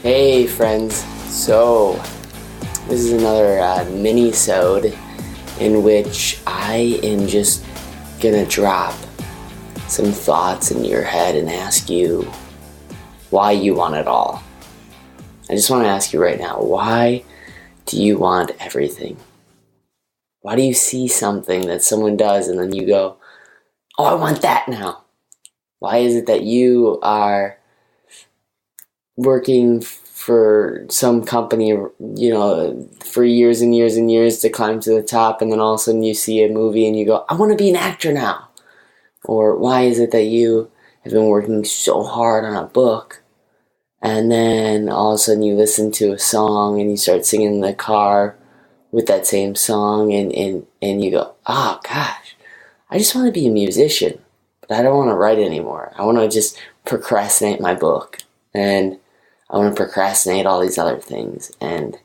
Hey friends, so this is another mini-sode in which I am just gonna drop some thoughts in your head and ask you why you want it all. I just want to ask you right now, why do you want everything? Why do you see something that someone does and then you go, oh, I want that now? Why is it that you are working for some company, for years and years and years to climb to the top, and then all of a sudden you see a movie and you go, I want to be an actor now? Or why is it that you have been working so hard on a book and then all of a sudden you listen to a song and you start singing in the car with that same song and you go, oh gosh, I just want to be a musician, but I don't want to write anymore. I want to just procrastinate my book, and I want to procrastinate all these other things. And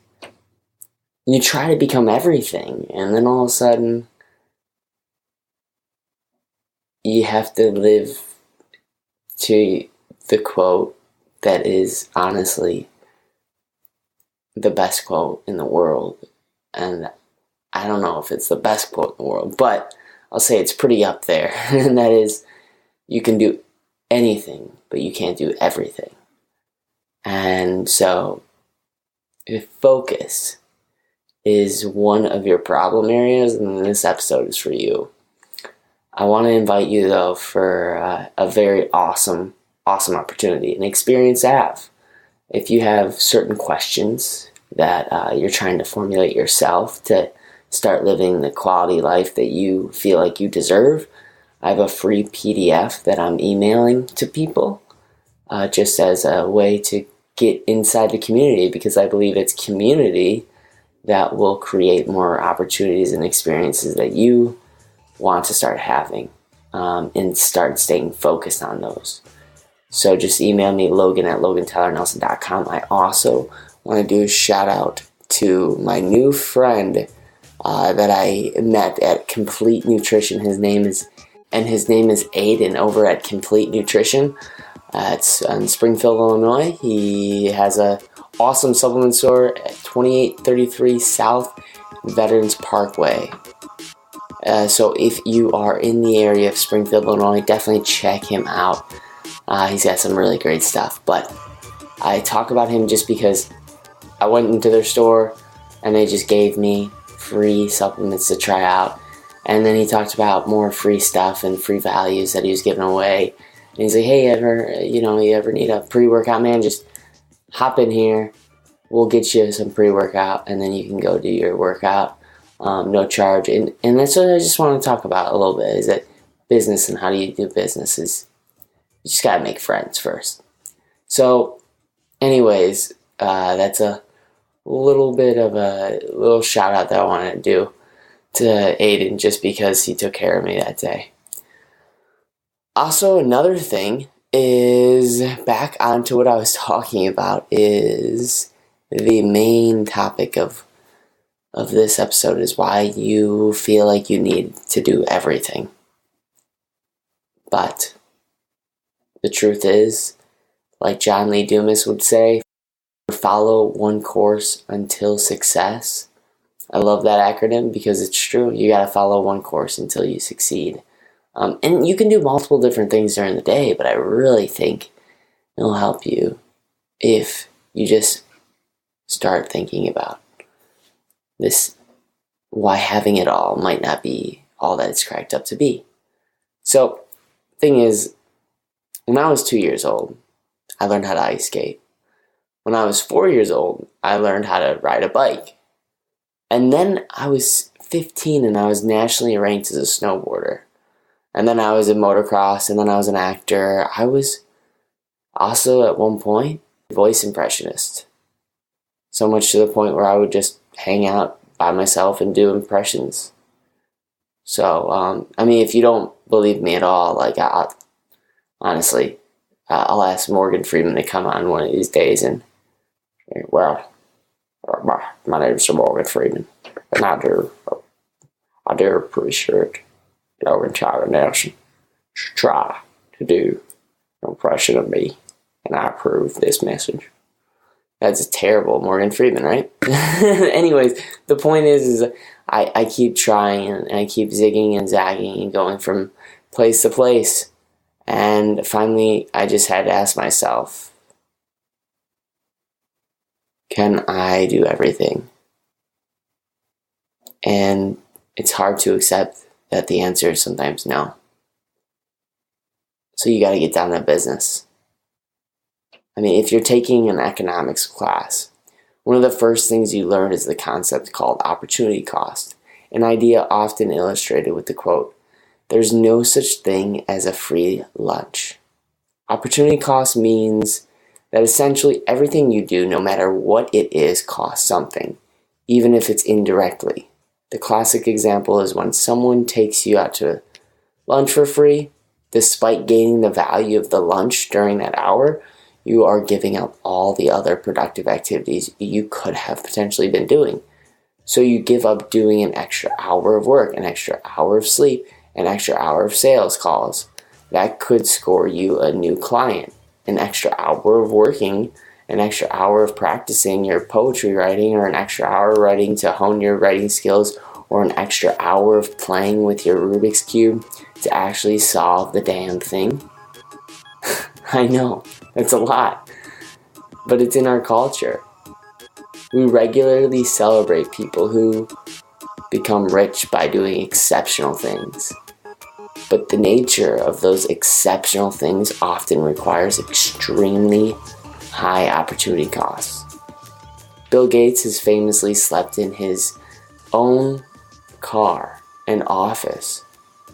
you try to become everything, and then all of a sudden you have to live to the quote that is honestly the best quote in the world. And I don't know if it's the best quote in the world, but I'll say it's pretty up there. And that is, you can do anything, but you can't do everything. And so, if focus is one of your problem areas, then this episode is for you. I want to invite you, though, for a very awesome opportunity, an experience to have. If you have certain questions that you're trying to formulate yourself to start living the quality life that you feel like you deserve, I have a free PDF that I'm emailing to people just as a way to get inside the community, because I believe it's community that will create more opportunities and experiences that you want to start having, and start staying focused on those. So just email me, Logan at logantylernelson.com. I also want to do a shout out to my new friend that I met at Complete Nutrition. His name is Aiden over at Complete Nutrition. It's in Springfield, Illinois. He has an awesome supplement store at 2833 South Veterans Parkway. So if you are in the area of Springfield, Illinois, definitely check him out. He's got some really great stuff. But I talk about him just because I went into their store and they just gave me free supplements to try out. And then he talked about more free stuff and free values that he was giving away. And he's like, hey, you ever need a pre-workout, man? Just hop in here. We'll get you some pre-workout, and then you can go do your workout, no charge. And that's what I just want to talk about a little bit, is that business and how do you do business is you just got to make friends first. So anyways, that's a little bit of a little shout out that I wanted to do to Aiden just because he took care of me that day. Also, another thing is, back onto what I was talking about, is the main topic of this episode is why you feel like you need to do everything. But the truth is, like John Lee Dumas would say, follow one course until success. I love that acronym because it's true. You got to follow one course until you succeed. And you can do multiple different things during the day, but I really think it'll help you if you just start thinking about this, why having it all might not be all that it's cracked up to be. So, thing is, when I was 2 years old, I learned how to ice skate. When I was 4 years old, I learned how to ride a bike. And then I was 15 and I was nationally ranked as a snowboarder. And then I was in motocross, and then I was an actor. I was also, at one point, a voice impressionist. So much to the point where I would just hang out by myself and do impressions. So, if you don't believe me at all, honestly, I'll ask Morgan Freeman to come on one of these days and, well, my name's Morgan Freeman, and I do appreciate Logan Tyler Nelson should try to do an impression of me, and I approve this message. That's terrible, Morgan Freeman, right? Anyways, the point is I keep trying and I keep zigging and zagging and going from place to place. And finally, I just had to ask myself, can I do everything? And it's hard to accept that the answer is sometimes no. So you got to get down to business. I mean, if you're taking an economics class, one of the first things you learn is the concept called opportunity cost, an idea often illustrated with the quote, "There's no such thing as a free lunch." Opportunity cost means that essentially everything you do, no matter what it is, costs something, even if it's indirectly. The classic example is when someone takes you out to lunch for free. Despite gaining the value of the lunch during that hour, you are giving up all the other productive activities you could have potentially been doing. So you give up doing an extra hour of work, an extra hour of sleep, an extra hour of sales calls. That could score you a new client, an extra hour of working, an extra hour of practicing your poetry writing, or an extra hour writing to hone your writing skills, or an extra hour of playing with your Rubik's Cube to actually solve the damn thing. I know, it's a lot, but it's in our culture. We regularly celebrate people who become rich by doing exceptional things. But the nature of those exceptional things often requires extremely high opportunity costs. Bill Gates has famously slept in his own car and office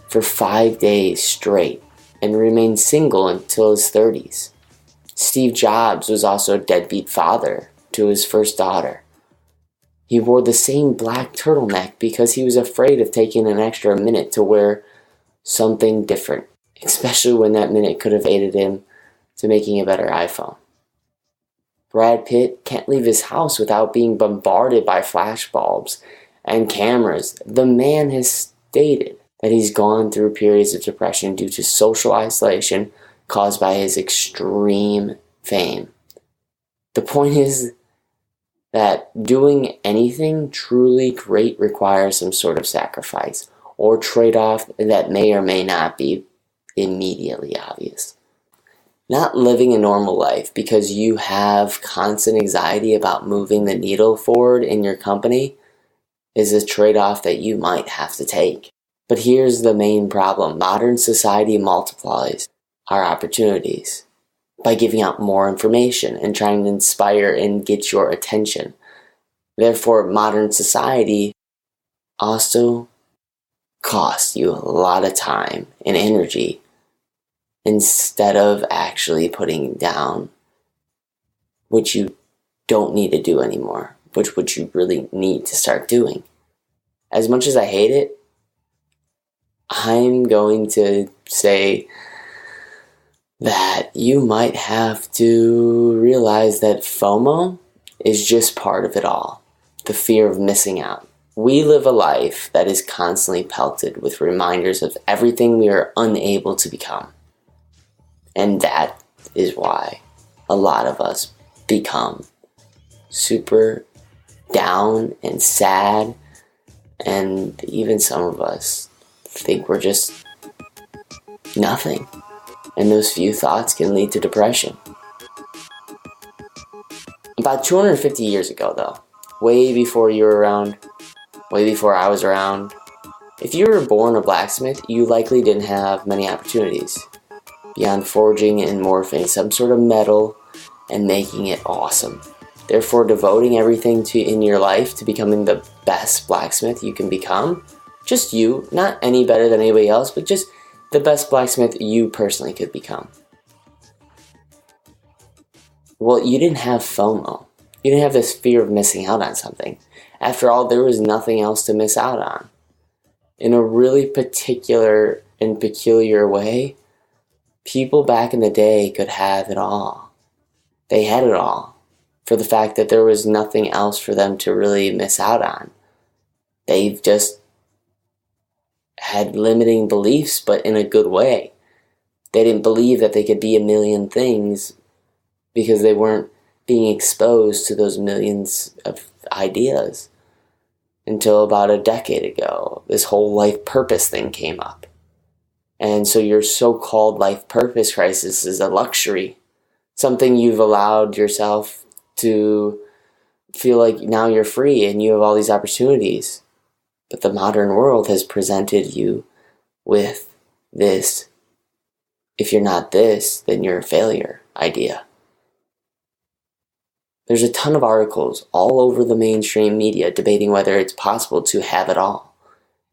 for 5 days straight and remained single until his 30s. Steve Jobs was also a deadbeat father to his first daughter. He wore the same black turtleneck because he was afraid of taking an extra minute to wear something different, especially when that minute could have aided him to making a better iPhone. Brad Pitt can't leave his house without being bombarded by flashbulbs and cameras. The man has stated that he's gone through periods of depression due to social isolation caused by his extreme fame. The point is that doing anything truly great requires some sort of sacrifice or trade-off that may or may not be immediately obvious. Not living a normal life because you have constant anxiety about moving the needle forward in your company is a trade-off that you might have to take. But here's the main problem. Modern society multiplies our opportunities by giving out more information and trying to inspire and get your attention. Therefore, modern society also costs you a lot of time and energy instead of actually putting down what you don't need to do anymore, which you really need to start doing. As much as I hate it, I'm going to say that you might have to realize that FOMO is just part of it all. The fear of missing out. We live a life that is constantly pelted with reminders of everything we are unable to become. And that is why a lot of us become super down and sad, and even some of us think we're just nothing. And those few thoughts can lead to depression. About 250 years ago, though, way before you were around, way before I was around, if you were born a blacksmith, you likely didn't have many opportunities beyond forging and morphing some sort of metal and making it awesome. Therefore, devoting everything in your life to becoming the best blacksmith you can become. Just you, not any better than anybody else, but just the best blacksmith you personally could become. Well, you didn't have FOMO. You didn't have this fear of missing out on something. After all, there was nothing else to miss out on. In a really particular and peculiar way, people back in the day could have it all. They had it all for the fact that there was nothing else for them to really miss out on. They just had limiting beliefs, but in a good way. They didn't believe that they could be a million things because they weren't being exposed to those millions of ideas until about a decade ago. This whole life purpose thing came up. And so your so-called life purpose crisis is a luxury, something you've allowed yourself to feel like now you're free and you have all these opportunities. But the modern world has presented you with this, if you're not this, then you're a failure idea. There's a ton of articles all over the mainstream media debating whether it's possible to have it all.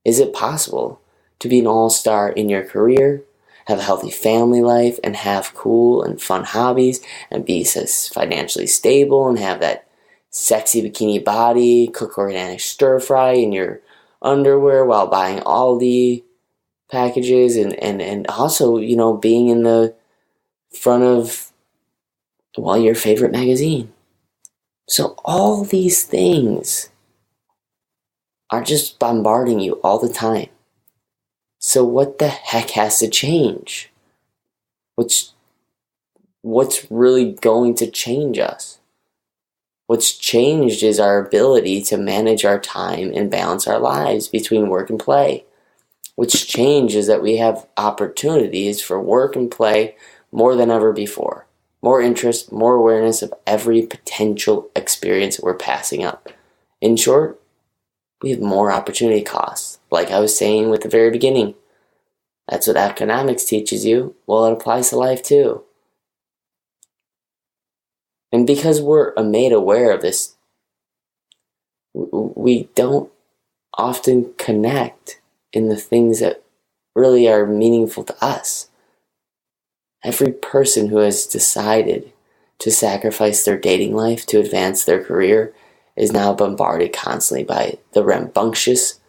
Is it possible to be an all-star in your career, have a healthy family life, and have cool and fun hobbies, and be financially stable, and have that sexy bikini body, cook organic stir-fry in your underwear while buying Aldi packages, and also, being in the front of, your favorite magazine? So all these things are just bombarding you all the time. So what the heck has to change? What's really going to change us? What's changed is our ability to manage our time and balance our lives between work and play. What's changed is that we have opportunities for work and play more than ever before. More interest, more awareness of every potential experience we're passing up. In short, we have more opportunity costs. Like I was saying with the very beginning, that's what economics teaches you. Well, it applies to life too. And because we're made aware of this, we don't often connect in the things that really are meaningful to us. Every person who has decided to sacrifice their dating life to advance their career is now bombarded constantly by the rambunctious,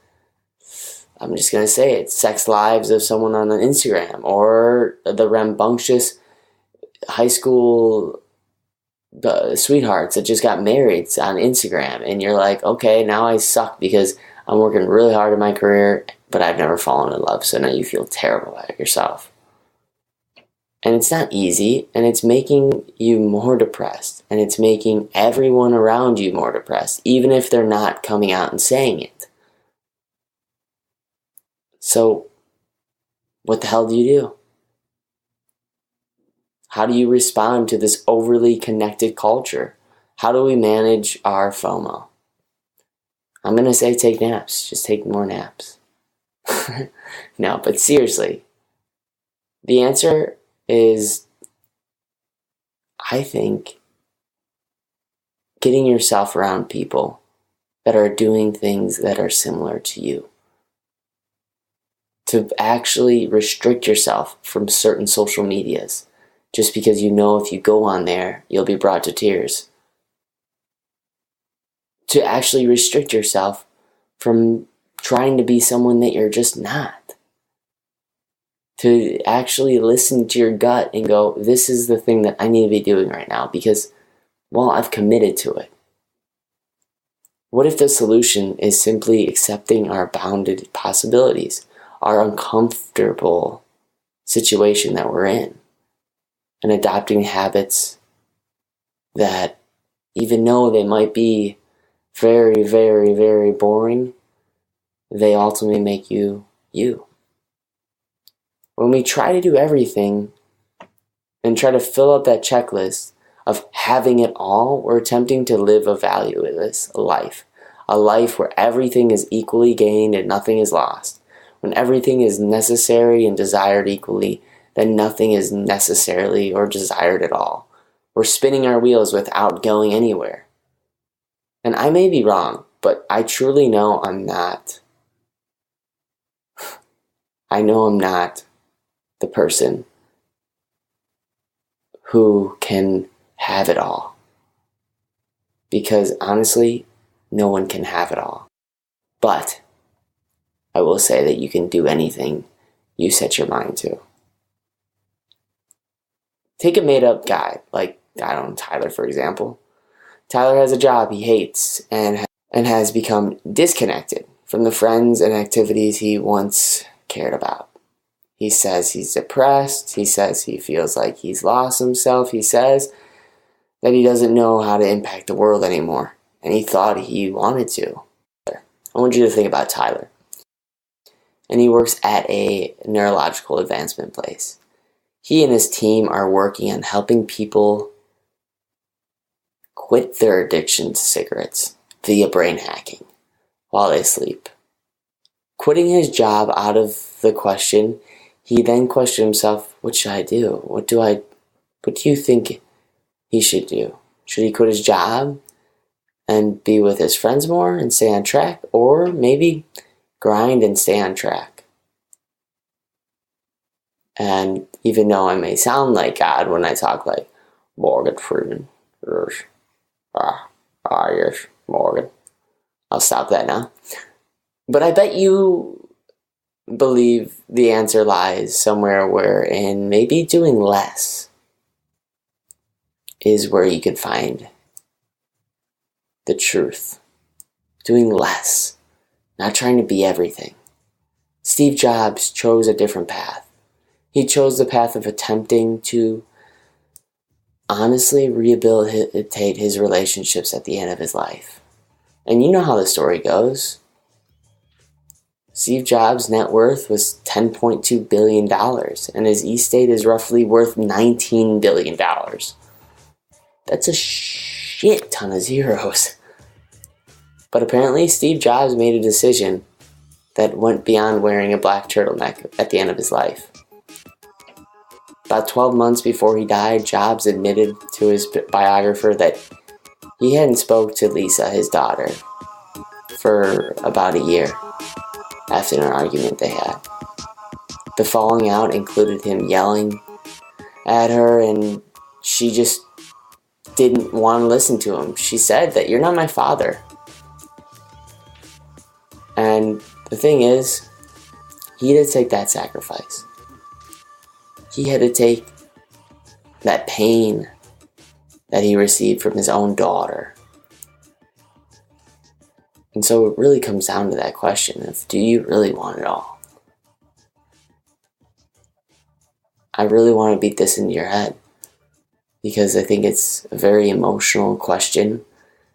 I'm just going to say it, sex lives of someone on an Instagram, or the rambunctious high school sweethearts that just got married on Instagram. And you're like, okay, now I suck because I'm working really hard in my career, but I've never fallen in love. So now you feel terrible about yourself. And it's not easy, and it's making you more depressed, and it's making everyone around you more depressed, even if they're not coming out and saying it. So, what the hell do you do? How do you respond to this overly connected culture? How do we manage our FOMO? I'm going to say take naps. Just take more naps. No, but seriously, the answer is, I think, getting yourself around people that are doing things that are similar to you. To actually restrict yourself from certain social medias, just because you know if you go on there, you'll be brought to tears. To actually restrict yourself from trying to be someone that you're just not. To actually listen to your gut and go, this is the thing that I need to be doing right now because, well, I've committed to it. What if the solution is simply accepting our bounded possibilities, our uncomfortable situation that we're in, and adopting habits that, even though they might be very, very, very boring, they ultimately make you you. When we try to do everything and try to fill up that checklist of having it all, we're attempting to live a valueless life. A life where everything is equally gained and nothing is lost. When everything is necessary and desired equally, then nothing is necessarily or desired at all. We're spinning our wheels without going anywhere. And I may be wrong, but I truly know I'm not. I know I'm not the person who can have it all. Because honestly, no one can have it all. But I will say that you can do anything you set your mind to. Take a made-up guy, like, I don't know, Tyler, for example. Tyler has a job he hates and has become disconnected from the friends and activities he once cared about. He says he's depressed. He says he feels like he's lost himself. He says that he doesn't know how to impact the world anymore, and he thought he wanted to. I want you to think about Tyler. And he works at a neurological advancement place. He and his team are working on helping people quit their addiction to cigarettes via brain hacking while they sleep. Quitting his job out of the question, he then questioned himself, what should I do? What do you think he should do? Should he quit his job and be with his friends more and stay on track? Or maybe grind and stay on track? And even though I may sound like God when I talk like Morgan Freeman, yes, Morgan. I'll stop that now. But I bet you believe the answer lies somewhere wherein maybe doing less is where you can find the truth. Doing less, not trying to be everything. Steve Jobs chose a different path. He chose the path of attempting to honestly rehabilitate his relationships at the end of his life. And you know how the story goes. Steve Jobs' net worth was $10.2 billion, and his estate is roughly worth $19 billion. That's a shit ton of zeros. But apparently Steve Jobs made a decision that went beyond wearing a black turtleneck at the end of his life. About 12 months before he died, Jobs admitted to his biographer that he hadn't spoke to Lisa, his daughter, for about a year after an argument they had. The falling out included him yelling at her, and she just didn't want to listen to him. She said that, "You're not my father." And the thing is, he had to take that sacrifice. He had to take that pain that he received from his own daughter. And so it really comes down to that question of, do you really want it all? I really want to beat this into your head, because I think it's a very emotional question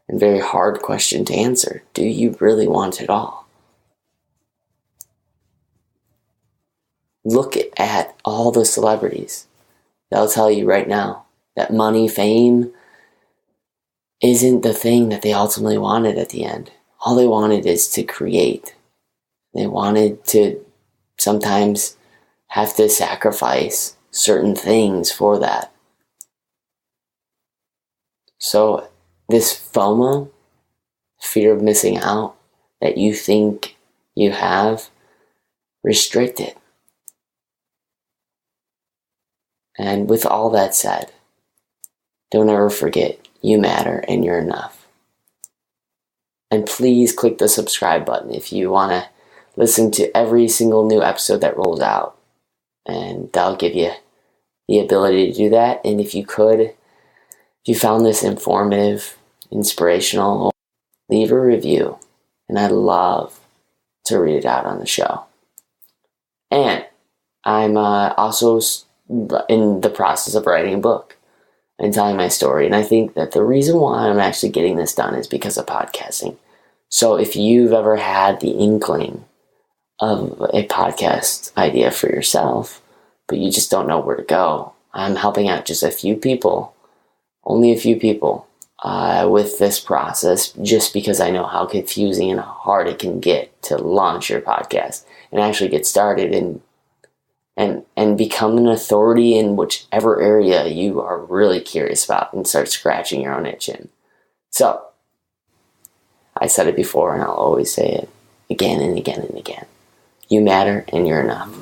and very hard question to answer. Do you really want it all? Look at all the celebrities. They'll tell you right now that money, fame, isn't the thing that they ultimately wanted at the end. All they wanted is to create. They wanted to sometimes have to sacrifice certain things for that. So this FOMO, fear of missing out, that you think you have, restrict it. And with all that said, don't ever forget, you matter and you're enough. And please click the subscribe button if you want to listen to every single new episode that rolls out. And that'll give you the ability to do that. And if you found this informative, inspirational, leave a review. And I'd love to read it out on the show. And I'm also in the process of writing a book and telling my story. And I think that the reason why I'm actually getting this done is because of podcasting. So if you've ever had the inkling of a podcast idea for yourself, but you just don't know where to go, I'm helping out just a few people, only a few people, with this process, just because I know how confusing and hard it can get to launch your podcast and actually get started and become an authority in whichever area you are really curious about and start scratching your own itch in. So, I said it before and I'll always say it again and again and again. You matter and you're enough.